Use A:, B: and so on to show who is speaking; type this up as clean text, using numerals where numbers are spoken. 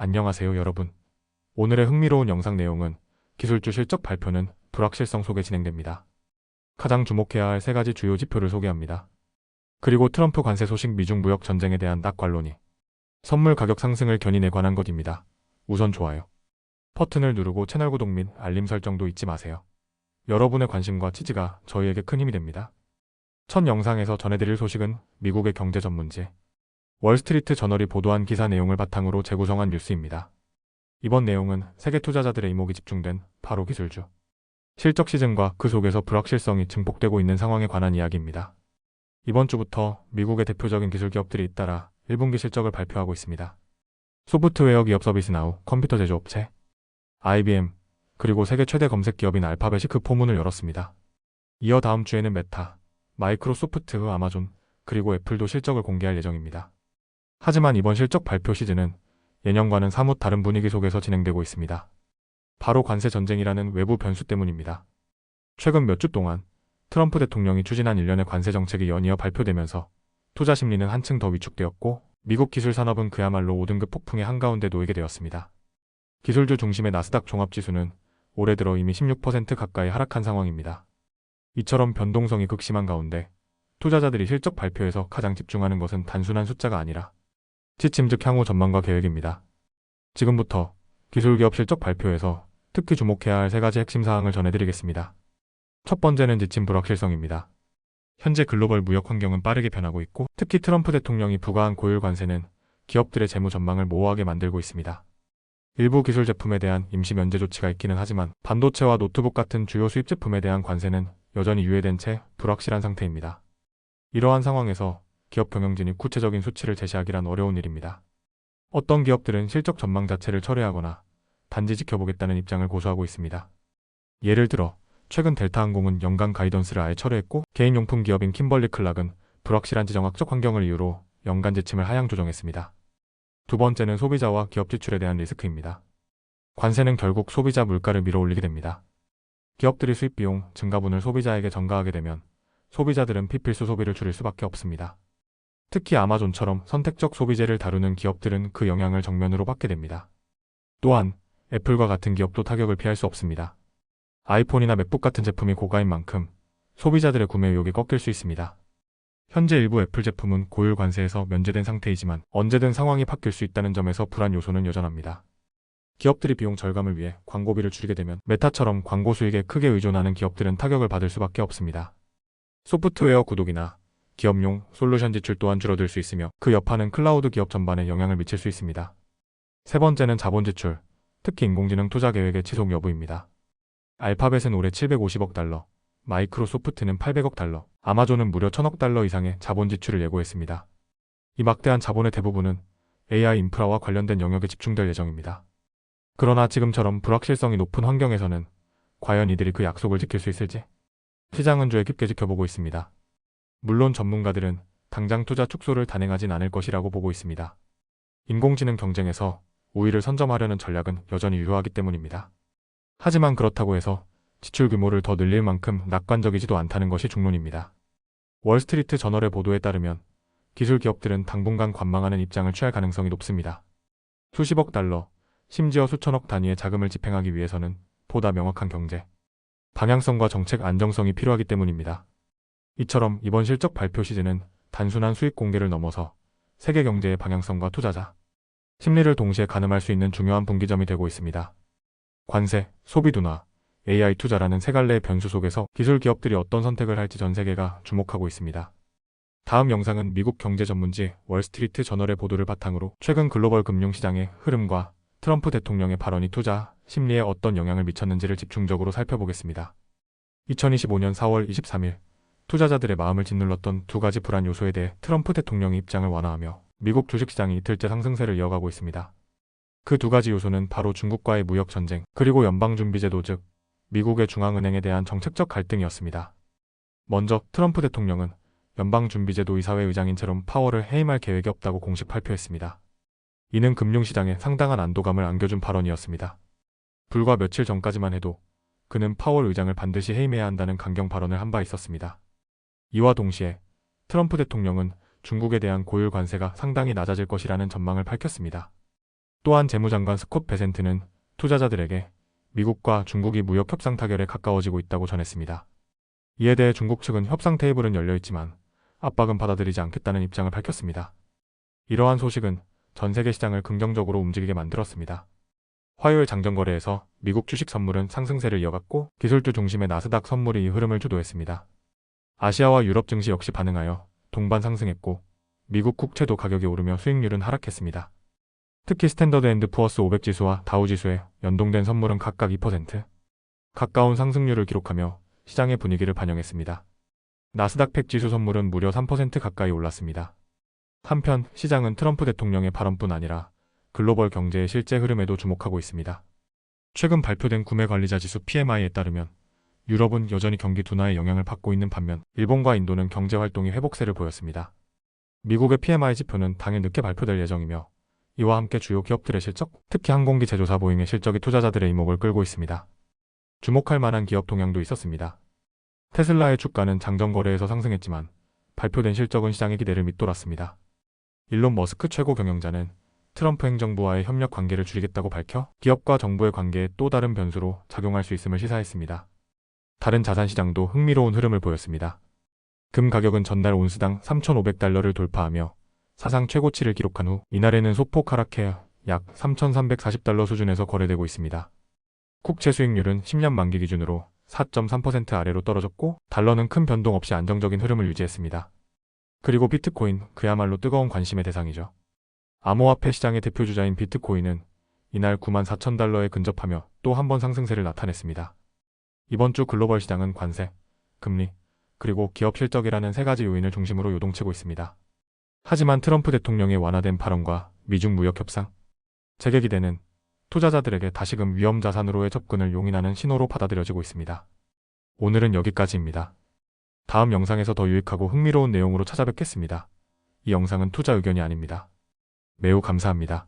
A: 안녕하세요 여러분. 오늘의 흥미로운 영상 내용은 기술주 실적 발표는 불확실성 속에 진행됩니다. 가장 주목해야 할 세 가지 주요 지표를 소개합니다. 그리고 트럼프 관세 소식 미중 무역 전쟁에 대한 낙관론이 선물 가격 상승을 견인에 관한 것입니다. 우선 좋아요 버튼을 누르고 채널 구독 및 알림 설정도 잊지 마세요. 여러분의 관심과 지지가 저희에게 큰 힘이 됩니다. 첫 영상에서 전해드릴 소식은 미국의 경제 전문지 월스트리트 저널이 보도한 기사 내용을 바탕으로 재구성한 뉴스입니다. 이번 내용은 세계 투자자들의 이목이 집중된 바로 기술주 실적 시즌과 그 속에서 불확실성이 증폭되고 있는 상황에 관한 이야기입니다. 이번 주부터 미국의 대표적인 기술 기업들이 잇따라 1분기 실적을 발표하고 있습니다. 소프트웨어 기업 서비스나우, 컴퓨터 제조업체, IBM, 그리고 세계 최대 검색 기업인 알파벳이 그 포문을 열었습니다. 이어 다음 주에는 메타, 마이크로소프트, 아마존, 그리고 애플도 실적을 공개할 예정입니다. 하지만 이번 실적 발표 시즌은 예년과는 사뭇 다른 분위기 속에서 진행되고 있습니다. 바로 관세 전쟁이라는 외부 변수 때문입니다. 최근 몇 주 동안 트럼프 대통령이 추진한 일련의 관세 정책이 연이어 발표되면서 투자 심리는 한층 더 위축되었고 미국 기술 산업은 그야말로 5등급 폭풍의 한가운데 놓이게 되었습니다. 기술주 중심의 나스닥 종합지수는 올해 들어 이미 16% 가까이 하락한 상황입니다. 이처럼 변동성이 극심한 가운데 투자자들이 실적 발표에서 가장 집중하는 것은 단순한 숫자가 아니라 지침 즉 향후 전망과 계획입니다. 지금부터 기술기업 실적 발표에서 특히 주목해야 할 세 가지 핵심 사항을 전해드리겠습니다. 첫 번째는 지침 불확실성입니다. 현재 글로벌 무역 환경은 빠르게 변하고 있고 특히 트럼프 대통령이 부과한 고율 관세는 기업들의 재무 전망을 모호하게 만들고 있습니다. 일부 기술 제품에 대한 임시 면제 조치가 있기는 하지만 반도체와 노트북 같은 주요 수입 제품에 대한 관세는 여전히 유예된 채 불확실한 상태입니다. 이러한 상황에서 기업 경영진이 구체적인 수치를 제시하기란 어려운 일입니다. 어떤 기업들은 실적 전망 자체를 철회하거나 단지 지켜보겠다는 입장을 고수하고 있습니다. 예를 들어 최근 델타항공은 연간 가이던스를 아예 철회했고 개인용품 기업인 킴벌리 클락은 불확실한 지정학적 환경을 이유로 연간 지침을 하향 조정했습니다. 두 번째는 소비자와 기업 지출에 대한 리스크입니다. 관세는 결국 소비자 물가를 밀어올리게 됩니다. 기업들이 수입 비용 증가분을 소비자에게 전가하게 되면 소비자들은 비필수 소비를 줄일 수밖에 없습니다. 특히 아마존처럼 선택적 소비재를 다루는 기업들은 그 영향을 정면으로 받게 됩니다. 또한 애플과 같은 기업도 타격을 피할 수 없습니다. 아이폰이나 맥북 같은 제품이 고가인 만큼 소비자들의 구매 의욕이 꺾일 수 있습니다. 현재 일부 애플 제품은 고율 관세에서 면제된 상태이지만 언제든 상황이 바뀔 수 있다는 점에서 불안 요소는 여전합니다. 기업들이 비용 절감을 위해 광고비를 줄이게 되면 메타처럼 광고 수익에 크게 의존하는 기업들은 타격을 받을 수밖에 없습니다. 소프트웨어 구독이나 기업용 솔루션 지출 또한 줄어들 수 있으며 그 여파는 클라우드 기업 전반에 영향을 미칠 수 있습니다. 세 번째는 자본 지출, 특히 인공지능 투자 계획의 지속 여부입니다. 알파벳은 올해 750억 달러, 마이크로소프트는 800억 달러, 아마존은 무려 1000억 달러 이상의 자본 지출을 예고했습니다. 이 막대한 자본의 대부분은 AI 인프라와 관련된 영역에 집중될 예정입니다. 그러나 지금처럼 불확실성이 높은 환경에서는 과연 이들이 그 약속을 지킬 수 있을지 시장은 주에 깊게 지켜보고 있습니다. 물론 전문가들은 당장 투자 축소를 단행하진 않을 것이라고 보고 있습니다. 인공지능 경쟁에서 우위를 선점하려는 전략은 여전히 유효하기 때문입니다. 하지만 그렇다고 해서 지출 규모를 더 늘릴 만큼 낙관적이지도 않다는 것이 중론입니다. 월스트리트 저널의 보도에 따르면 기술 기업들은 당분간 관망하는 입장을 취할 가능성이 높습니다. 수십억 달러, 심지어 수천억 단위의 자금을 집행하기 위해서는 보다 명확한 경제, 방향성과 정책 안정성이 필요하기 때문입니다. 이처럼 이번 실적 발표 시즌은 단순한 수익 공개를 넘어서 세계 경제의 방향성과 투자자 심리를 동시에 가늠할 수 있는 중요한 분기점이 되고 있습니다. 관세, 소비 둔화, AI 투자라는 세 갈래의 변수 속에서 기술 기업들이 어떤 선택을 할지 전 세계가 주목하고 있습니다. 다음 영상은 미국 경제 전문지 월스트리트 저널의 보도를 바탕으로 최근 글로벌 금융시장의 흐름과 트럼프 대통령의 발언이 투자 심리에 어떤 영향을 미쳤는지를 집중적으로 살펴보겠습니다. 2025년 4월 23일 투자자들의 마음을 짓눌렀던 두 가지 불안 요소에 대해 트럼프 대통령의 입장을 완화하며 미국 주식시장이 이틀째 상승세를 이어가고 있습니다. 그 두 가지 요소는 바로 중국과의 무역 전쟁 그리고 연방준비제도 즉 미국의 중앙은행에 대한 정책적 갈등이었습니다. 먼저 트럼프 대통령은 연방준비제도 이사회 의장인 제롬 파월을 해임할 계획이 없다고 공식 발표했습니다. 이는 금융시장에 상당한 안도감을 안겨준 발언이었습니다. 불과 며칠 전까지만 해도 그는 파월 의장을 반드시 해임해야 한다는 강경 발언을 한 바 있었습니다. 이와 동시에 트럼프 대통령은 중국에 대한 고율 관세가 상당히 낮아질 것이라는 전망을 밝혔습니다. 또한 재무장관 스콧 베센트는 투자자들에게 미국과 중국이 무역 협상 타결에 가까워지고 있다고 전했습니다. 이에 대해 중국 측은 협상 테이블은 열려 있지만 압박은 받아들이지 않겠다는 입장을 밝혔습니다. 이러한 소식은 전 세계 시장을 긍정적으로 움직이게 만들었습니다. 화요일 장전거래에서 미국 주식 선물은 상승세를 이어갔고 기술주 중심의 나스닥 선물이 이 흐름을 주도했습니다. 아시아와 유럽 증시 역시 반응하여 동반 상승했고 미국 국채도 가격이 오르며 수익률은 하락했습니다. 특히 스탠더드 앤드 푸어스 500 지수와 다우 지수에 연동된 선물은 각각 2% 가까운 상승률을 기록하며 시장의 분위기를 반영했습니다. 나스닥 팩 지수 선물은 무려 3% 가까이 올랐습니다. 한편 시장은 트럼프 대통령의 발언뿐 아니라 글로벌 경제의 실제 흐름에도 주목하고 있습니다. 최근 발표된 구매관리자 지수 PMI에 따르면 유럽은 여전히 경기 둔화의 영향을 받고 있는 반면 일본과 인도는 경제활동이 회복세를 보였습니다. 미국의 PMI 지표는 당일 늦게 발표될 예정이며 이와 함께 주요 기업들의 실적, 특히 항공기 제조사 보잉의 실적이 투자자들의 이목을 끌고 있습니다. 주목할 만한 기업 동향도 있었습니다. 테슬라의 주가는 장전 거래에서 상승했지만 발표된 실적은 시장의 기대를 밑돌았습니다. 일론 머스크 최고 경영자는 트럼프 행정부와의 협력 관계를 줄이겠다고 밝혀 기업과 정부의 관계에 또 다른 변수로 작용할 수 있음을 시사했습니다. 다른 자산시장도 흥미로운 흐름을 보였습니다. 금 가격은 전날 온스당 3,500달러를 돌파하며 사상 최고치를 기록한 후 이날에는 소폭 하락해 약 3,340달러 수준에서 거래되고 있습니다. 국채 수익률은 10년 만기 기준으로 4.3% 아래로 떨어졌고 달러는 큰 변동 없이 안정적인 흐름을 유지했습니다. 그리고 비트코인, 그야말로 뜨거운 관심의 대상이죠. 암호화폐 시장의 대표주자인 비트코인은 이날 94,000달러에 근접하며 또 한 번 상승세를 나타냈습니다. 이번 주 글로벌 시장은 관세, 금리, 그리고 기업 실적이라는 세 가지 요인을 중심으로 요동치고 있습니다. 하지만 트럼프 대통령의 완화된 발언과 미중 무역 협상, 재개 기대는 투자자들에게 다시금 위험 자산으로의 접근을 용인하는 신호로 받아들여지고 있습니다. 오늘은 여기까지입니다. 다음 영상에서 더 유익하고 흥미로운 내용으로 찾아뵙겠습니다. 이 영상은 투자 의견이 아닙니다. 매우 감사합니다.